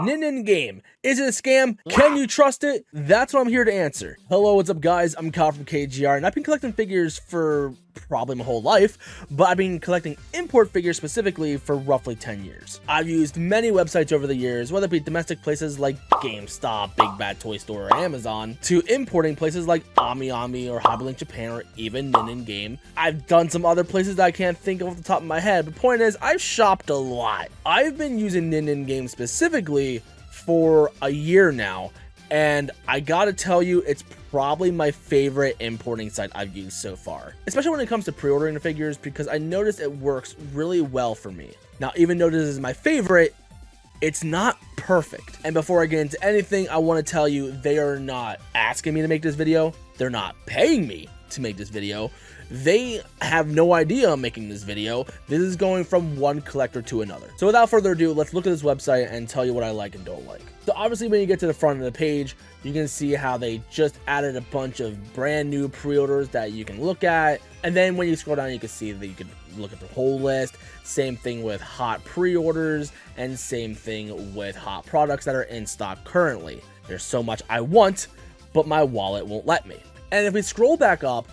Nin-Nin-Game. Is it a scam? Can you trust it? That's what I'm here to answer. Hello, what's up guys? I'm Kyle from KGR, and I've been collecting figures for probably my whole life, but I've been collecting import figures specifically for roughly 10 years. I've used many websites over the years, whether it be domestic places like GameStop, Big Bad Toy Store, or Amazon, to importing places like AmiAmi or Hobbylink Japan, or even Nin-Nin-Game. I've done some other places that I can't think of off the top of my head, but point is, I've shopped a lot. I've been using Nin-Nin-Game specifically for a year now, and I gotta tell you, it's probably my favorite importing site I've used so far, especially when it comes to pre-ordering the figures, because I noticed it works really well for me. Now, even though this is my favorite, it's not perfect. And before I get into anything, I want to tell you, they are not asking me to make this video. They're not paying me to make this video. They have no idea I'm making this video. This is going from one collector to another. So without further ado, let's look at this website and tell you what I like and don't like. So obviously when you get to the front of the page, you can see how they just added a bunch of brand new pre-orders that you can look at. And then when you scroll down, you can see that you can look at the whole list. Same thing with hot pre-orders, and same thing with hot products that are in stock currently. There's so much I want, but my wallet won't let me. And if we scroll back up,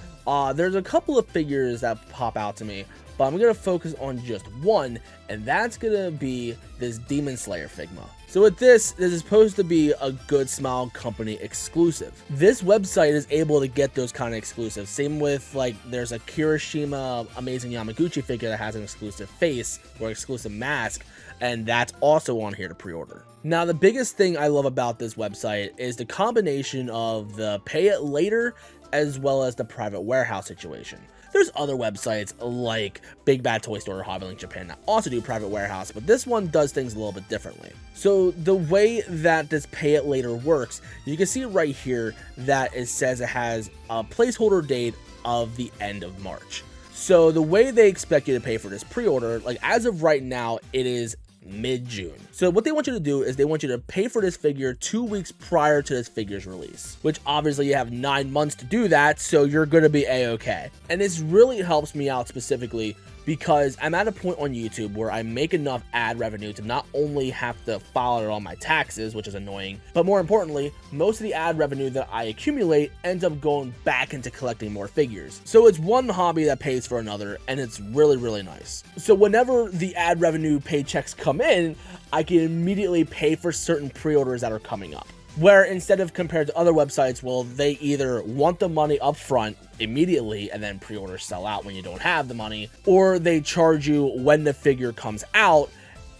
there's a couple of figures that pop out to me, but I'm going to focus on just one, and that's going to be this Demon Slayer Figma. So with this is supposed to be a Good Smile Company exclusive. This website is able to get those kind of exclusives. Same with, like, there's a Kirishima Amazing Yamaguchi figure that has an exclusive face or exclusive mask, and that's also on here to pre-order. Now, the biggest thing I love about this website is the combination of the pay it later as well as the private warehouse situation. There's other websites like Big Bad Toy Store or Hobbylink Japan that also do private warehouse, but this one does things a little bit differently. So the way that this pay it later works, you can see right here that it says it has a placeholder date of the end of March. So the way they expect you to pay for this pre-order, like as of right now, it is mid-June. So what they want you to do is they want you to pay for this figure 2 weeks prior to this figure's release, which obviously you have 9 months to do that, so you're going to be a-okay. And this really helps me out specifically because I'm at a point on YouTube where I make enough ad revenue to not only have to file it on my taxes, which is annoying, but more importantly, most of the ad revenue that I accumulate ends up going back into collecting more figures. So it's one hobby that pays for another, and it's really, really nice. So whenever the ad revenue paychecks come in, I can immediately pay for certain pre-orders that are coming up. Where instead of compared to other websites, well, they either want the money up front immediately and then pre-orders sell out when you don't have the money, or they charge you when the figure comes out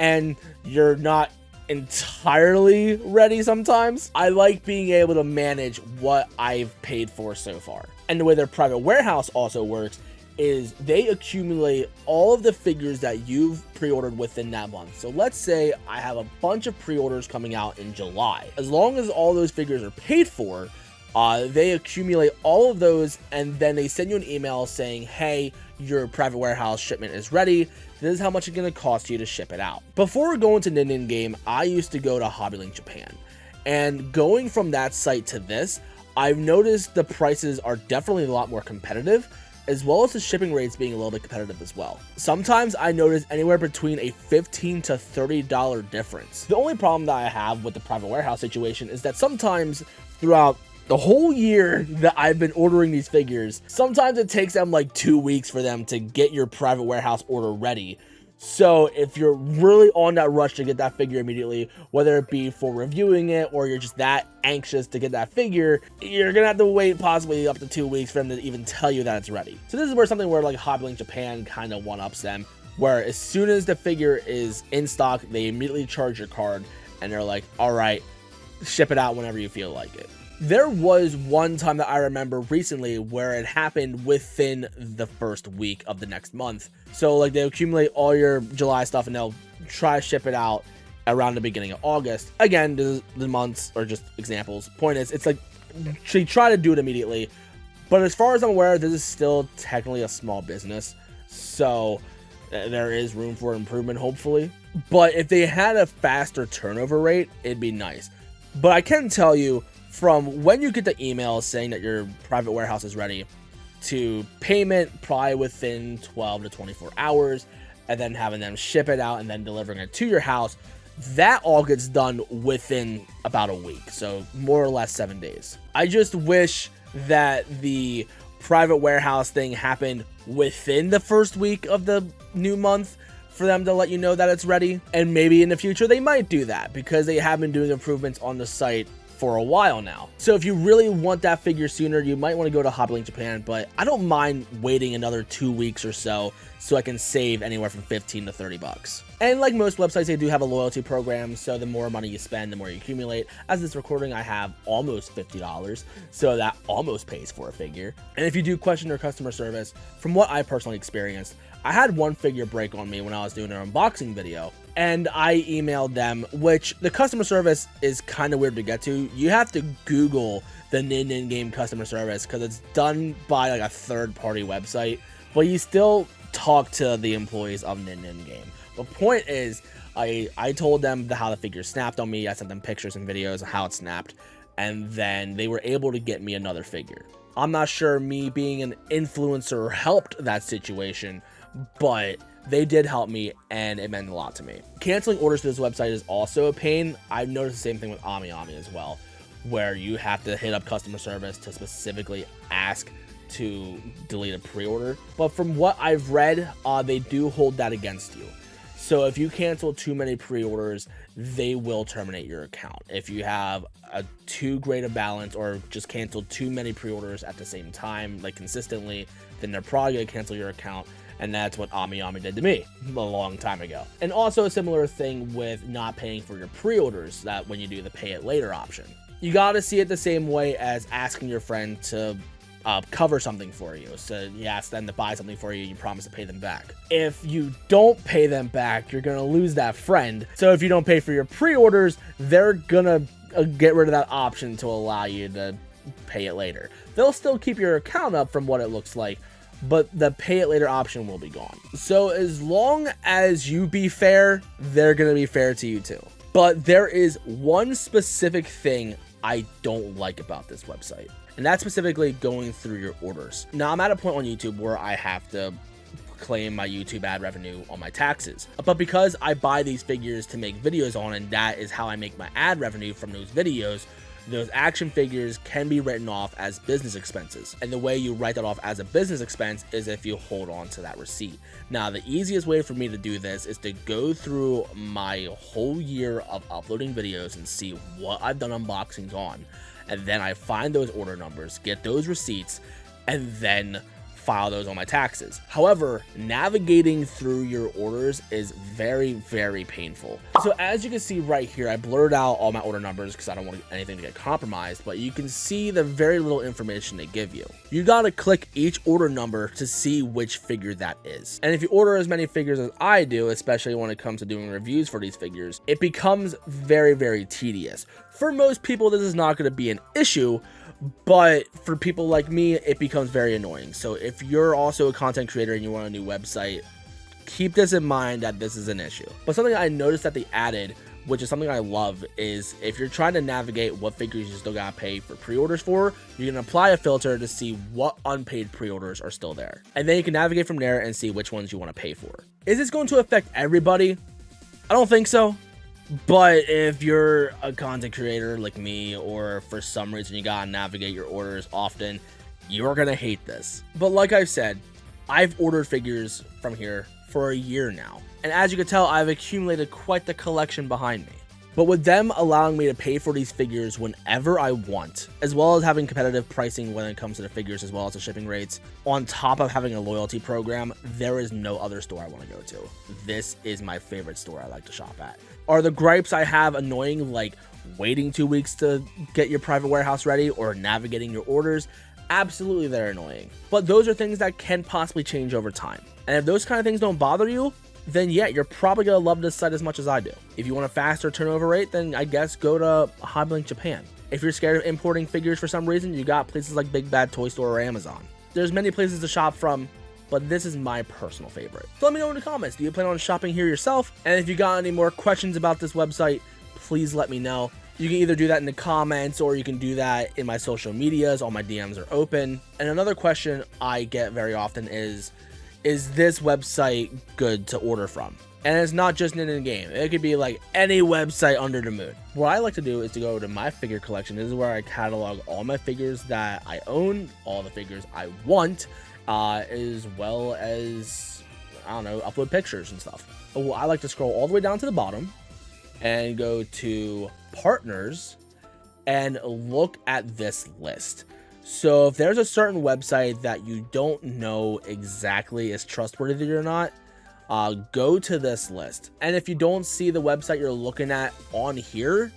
and you're not entirely ready sometimes. I like being able to manage what I've paid for so far. And the way their private warehouse also works is they accumulate all of the figures that you've pre-ordered within that month. So let's say I have a bunch of pre-orders coming out in July. As long as all those figures are paid for, they accumulate all of those, and then they send you an email saying, hey, your private warehouse shipment is ready. This is how much it's going to cost you to ship it out. Before going to Nin-Nin-Game, I used to go to Hobbylink Japan, and going from that site to this, I've noticed the prices are definitely a lot more competitive, as well as the shipping rates being a little bit competitive as well. Sometimes I notice anywhere between a $15 to $30 difference. The only problem that I have with the private warehouse situation is that sometimes throughout the whole year that I've been ordering these figures, sometimes it takes them like 2 weeks for them to get your private warehouse order ready. So if you're really on that rush to get that figure immediately, whether it be for reviewing it or you're just that anxious to get that figure, you're gonna have to wait possibly up to 2 weeks for them to even tell you that it's ready. So this is where something where like Hobbylink Japan kind of one-ups them, where as soon as the figure is in stock, they immediately charge your card and they're like, all right, ship it out whenever you feel like it. There was one time that I remember recently where it happened within the first week of the next month. So like they accumulate all your July stuff and they'll try to ship it out around the beginning of August. Again, the months are just examples. Point is, it's like they try to do it immediately. But as far as I'm aware, this is still technically a small business. So there is room for improvement, hopefully. But if they had a faster turnover rate, it'd be nice. But I can tell you, from when you get the email saying that your private warehouse is ready to payment probably within 12 to 24 hours and then having them ship it out and then delivering it to your house, That all gets done within about a week, so more or less 7 days. I just wish that the private warehouse thing happened within the first week of the new month for them to let you know that it's ready. And maybe in the future they might do that because they have been doing improvements on the site for a while now. So if you really want that figure sooner, you might want to go to Hobby Link Japan, but I don't mind waiting another 2 weeks or so I can save anywhere from 15 to 30 bucks. And like most websites, they do have a loyalty program, so the more money you spend, the more you accumulate. As this recording, I have almost $50, so that almost pays for a figure. And if you do question their customer service, from what I personally experienced, I had one figure break on me when I was doing an unboxing video, and I emailed them, which the customer service is kind of weird to get to. You have to Google the Nin-Nin-Game customer service because it's done by like a third-party website, but you still talk to the employees of Nin-Nin-Game. The point is, I told them how the figure snapped on me. I sent them pictures and videos of how it snapped, and then they were able to get me another figure. I'm not sure me being an influencer helped that situation, but they did help me, and it meant a lot to me. Canceling orders to this website is also a pain. I've noticed the same thing with AmiAmi as well, where you have to hit up customer service to specifically ask to delete a pre-order. But from what I've read, they do hold that against you. So if you cancel too many pre-orders, they will terminate your account. If you have a too great a balance or just canceled too many pre-orders at the same time, like consistently, then they're probably going to cancel your account. And that's what AmiAmi did to me a long time ago. And also a similar thing with not paying for your pre-orders, that when you do the pay it later option. You got to see it the same way as asking your friend to cover something for you. So you ask them to buy something for you, you promise to pay them back. If you don't pay them back, you're going to lose that friend. So if you don't pay for your pre-orders, they're going to get rid of that option to allow you to pay it later. They'll still keep your account up from what it looks like, but the pay it later option will be gone. So as long as you be fair, they're going to be fair to you too. But there is one specific thing I don't like about this website, and that's specifically going through your orders. Now, I'm at a point on YouTube where I have to claim my YouTube ad revenue on my taxes, but because I buy these figures to make videos on, and that is how I make my ad revenue from those videos, those action figures can be written off as business expenses. And the way you write that off as a business expense is if you hold on to that receipt. Now, the easiest way for me to do this is to go through my whole year of uploading videos and see what I've done unboxings on. And then I find those order numbers, get those receipts, and then file those on my taxes. However, navigating through your orders is very, very painful. So as you can see right here, I blurred out all my order numbers because I don't want anything to get compromised, but you can see the very little information they give you. You gotta click each order number to see which figure that is. And if you order as many figures as I do, especially when it comes to doing reviews for these figures, it becomes very, very tedious. For most people, this is not gonna be an issue, but for people like me, it becomes very annoying. So if you're also a content creator and you want a new website, keep this in mind that this is an issue. But something I noticed that they added, which is something I love, is if you're trying to navigate what figures you still gotta pay for pre-orders for, you can apply a filter to see what unpaid pre-orders are still there. And then you can navigate from there and see which ones you want to pay for. Is this going to affect everybody? I don't think so. But if you're a content creator like me, or for some reason you gotta navigate your orders often, you're gonna hate this. But like I've said, I've ordered figures from here for a year now. And as you can tell, I've accumulated quite the collection behind me. But with them allowing me to pay for these figures whenever I want, as well as having competitive pricing when it comes to the figures as well as the shipping rates, on top of having a loyalty program, there is no other store I want to go to. This is my favorite store I like to shop at. Are the gripes I have annoying, like waiting 2 weeks to get your private warehouse ready or navigating your orders? Absolutely, they're annoying. But those are things that can possibly change over time. And if those kind of things don't bother you, then yeah, you're probably going to love this site as much as I do. If you want a faster turnover rate, then I guess go to Hobby Link Japan. If you're scared of importing figures for some reason, you got places like Big Bad Toy Store or Amazon. There's many places to shop from, but this is my personal favorite. So let me know in the comments, do you plan on shopping here yourself? And if you got any more questions about this website, please let me know. You can either do that in the comments, or you can do that in my social medias. All my DMs are open. And another question I get very often is this website good to order from? And it's not just Nin-Nin-Game. It could be like any website under the moon. What I like to do is to go to my figure collection. This is where I catalog all my figures that I own, all the figures I want, as well as, I don't know, upload pictures and stuff. I like to scroll all the way down to the bottom and go to partners and look at this list. So if there's a certain website that you don't know exactly is trustworthy or not, go to this list. And if you don't see the website you're looking at on here,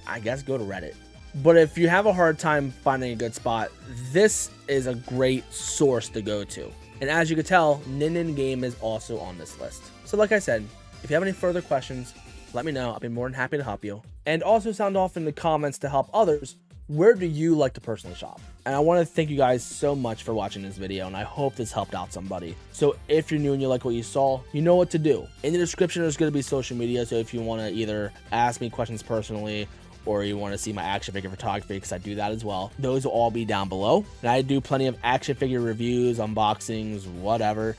I guess go to Reddit. But if you have a hard time finding a good spot, this is a great source to go to. And as you can tell, Nin-Nin-Game is also on this list. So like I said, if you have any further questions, let me know. I'll be more than happy to help you. And also sound off in the comments to help others. Where do you like to personally shop? And I want to thank you guys so much for watching this video, and I hope this helped out somebody. So if you're new and you like what you saw, you know what to do. In the description, there's going to be social media, so if you want to either ask me questions personally, or you want to see my action figure photography, because I do that as well, those will all be down below. And I do plenty of action figure reviews, unboxings, whatever.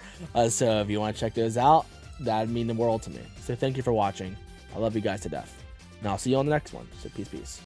So if you want to check those out, that'd mean the world to me. So thank you for watching. I love you guys to death. And I'll see you on the next one. So peace.